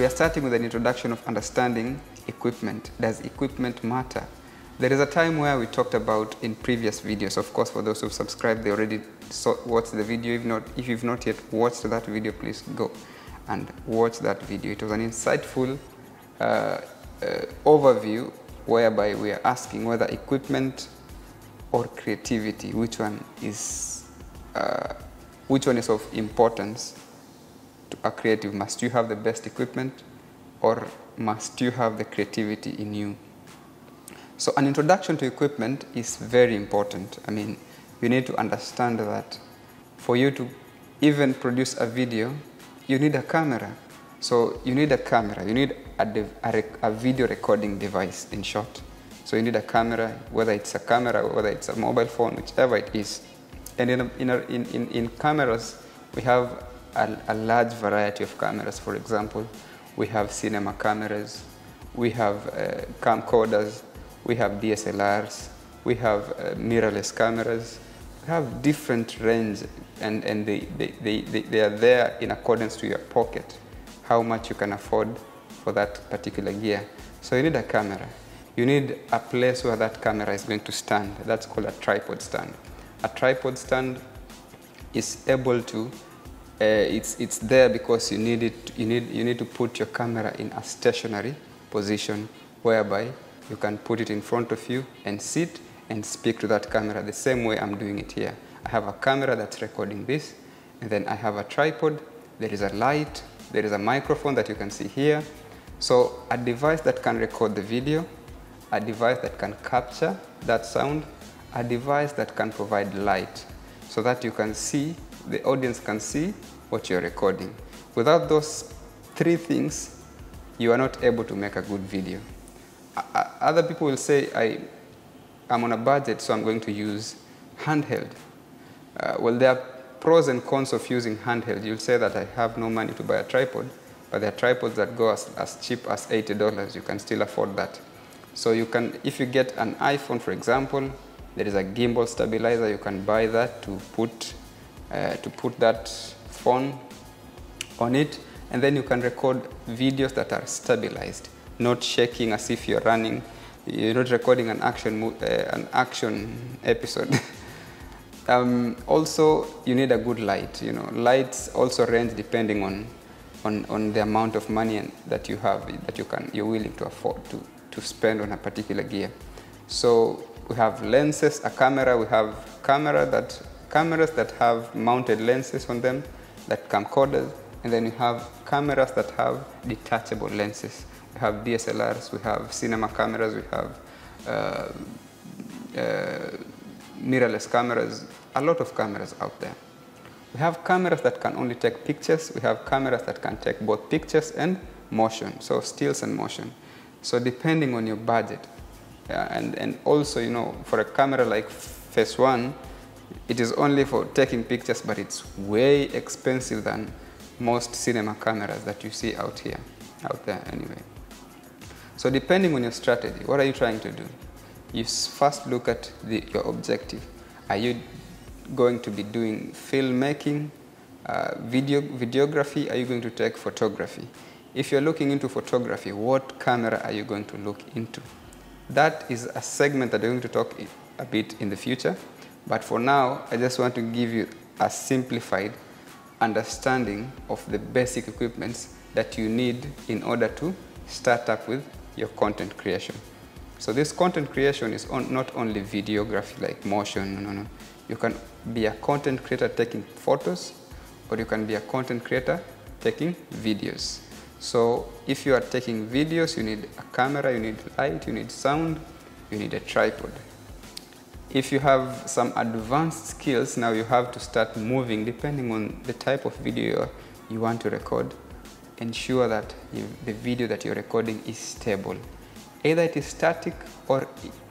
We are starting with an introduction of understanding equipment. Does equipment matter? There is a time where we talked about in previous videos. Of course, for those who subscribed, they already watched the video. If you've not yet watched that video, please go and watch that video. It was an insightful overview whereby we are asking whether equipment or creativity, which one is of importance to a creative. Must you have the best equipment, or must you have the creativity in you? So an introduction to equipment is very important. I mean, you need to understand that for you to even produce a video, you need a camera. So you need a camera, you need a video recording device, in short. So you need a camera, whether it's a camera, whether it's a mobile phone, whichever it is. And in cameras, we have a large variety of cameras. For example, we have cinema cameras, we have camcorders, we have DSLRs, we have mirrorless cameras. We have different range, and they are there in accordance to your pocket, how much you can afford for that particular gear. So you need a camera. You need a place where that camera is going to stand. That's called a tripod stand. A tripod stand is able to, it's there because you need to put your camera in a stationary position whereby you can put it in front of you and sit and speak to that camera the same way I'm doing it here. I have a camera that's recording this, and then I have a tripod, there is a light, there is a microphone that you can see here. So a device that can record the video, a device that can capture that sound, a device that can provide light so that you can see, the audience can see what you're recording. Without those three things, you are not able to make a good video. Other people will say, I'm on a budget, so I'm going to use handheld. Well, there are pros and cons of using handheld. You'll say that I have no money to buy a tripod, but there are tripods that go as cheap as $80. You can still afford that. So you can, if you get an iPhone, for example, there is a gimbal stabilizer. You can buy that to put that phone on it, and then you can record videos that are stabilized, not shaking as if you're running. You're not recording an action episode. Also, you need a good light. You know, lights also range depending on the amount of money that you have, that you're willing to afford to spend on a particular gear. So we have lenses, a camera. We have cameras that have mounted lenses on them, that camcorders, and then you have cameras that have detachable lenses. We have DSLRs, we have cinema cameras, we have mirrorless cameras, a lot of cameras out there. We have cameras that can only take pictures. We have cameras that can take both pictures and motion, so stills and motion. So depending on your budget, and also, you know, for a camera like Phase 1, it is only for taking pictures, but it's way expensive than most cinema cameras that you see out there anyway. So depending on your strategy, what are you trying to do? You first look at your objective. Are you going to be doing filmmaking, videography? Are you going to take photography? If you're looking into photography, what camera are you going to look into? That is a segment that I'm going to talk a bit in the future. But for now, I just want to give you a simplified understanding of the basic equipments that you need in order to start up with your content creation. So this content creation is not only videography like motion, no. You can be a content creator taking photos, or you can be a content creator taking videos. So if you are taking videos, you need a camera, you need light, you need sound, you need a tripod. If you have some advanced skills, now you have to start moving depending on the type of video you want to record. Ensure that the video that you're recording is stable. Either it is static or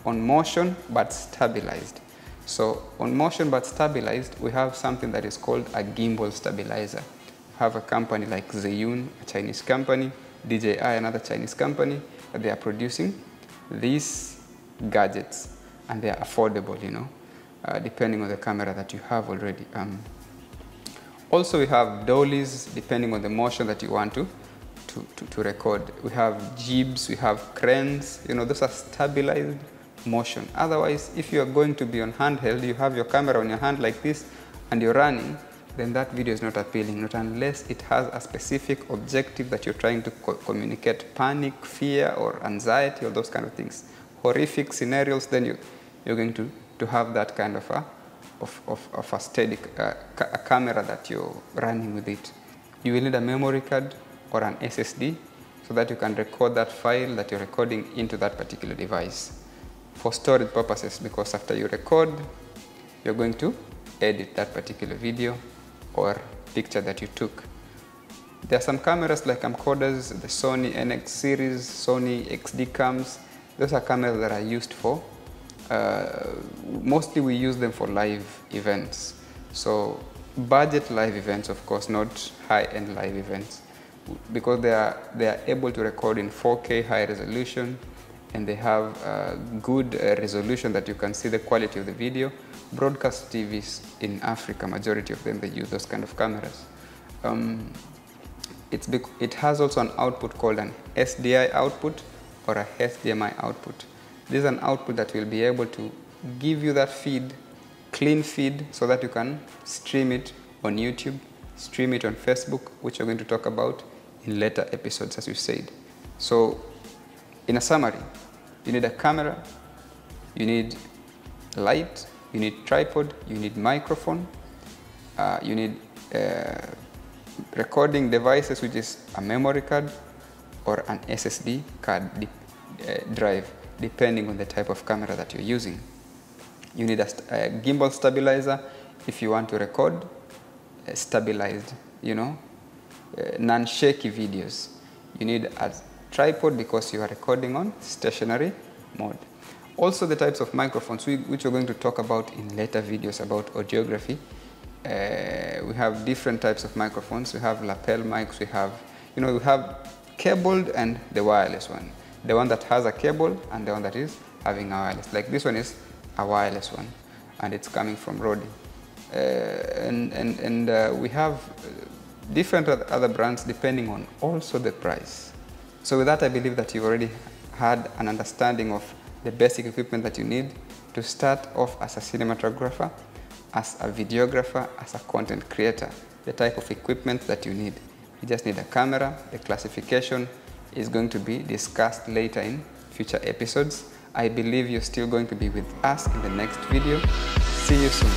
on motion but stabilized. So on motion but stabilized, we have something that is called a gimbal stabilizer. We have a company like Zhiyun, a Chinese company, DJI, another Chinese company, that they are producing these gadgets, and they are affordable, you know, depending on the camera that you have already. Also, we have dollies, depending on the motion that you want to to record. We have jibs, we have cranes, those are stabilized motion. Otherwise, if you are going to be on handheld, you have your camera on your hand like this and you're running, then that video is not appealing, not unless it has a specific objective that you're trying to communicate panic, fear, or anxiety, or those kind of things. Horrific scenarios, then you're going to have that kind of a steady a camera that you're running with it. You will need a memory card or an SSD so that you can record that file that you're recording into that particular device for storage purposes, because after you record, you're going to edit that particular video or picture that you took. There are some cameras like camcorders, the Sony NX series, Sony XD cams. Those are cameras that are used for, mostly we use them for live events. So budget live events, of course, not high-end live events, because they are able to record in 4K high resolution, and they have good resolution that you can see the quality of the video. Broadcast TVs in Africa, majority of them, they use those kind of cameras. It has also an output called an SDI output or a HDMI output. This is an output that will be able to give you that feed, clean feed, so that you can stream it on YouTube, stream it on Facebook, which we're going to talk about in later episodes, as we said. So, in a summary, you need a camera, you need light, you need tripod, you need microphone, you need recording devices, which is a memory card or an SSD card drive, depending on the type of camera that you're using. You need a gimbal stabilizer if you want to record stabilized, non-shaky videos. You need a tripod because you are recording on stationary mode. Also, the types of microphones, which we're going to talk about in later videos about audiography. We have different types of microphones. We have lapel mics. We have cabled and the wireless one. The one that has a cable and the one that is having a wireless. Like this one is a wireless one, and it's coming from Rode. We have different other brands depending on also the price. So with that, I believe that you've already had an understanding of the basic equipment that you need to start off as a cinematographer, as a videographer, as a content creator, the type of equipment that you need. You just need a camera. The classification is going to be discussed later in future episodes. I believe you're still going to be with us in the next video. See you soon.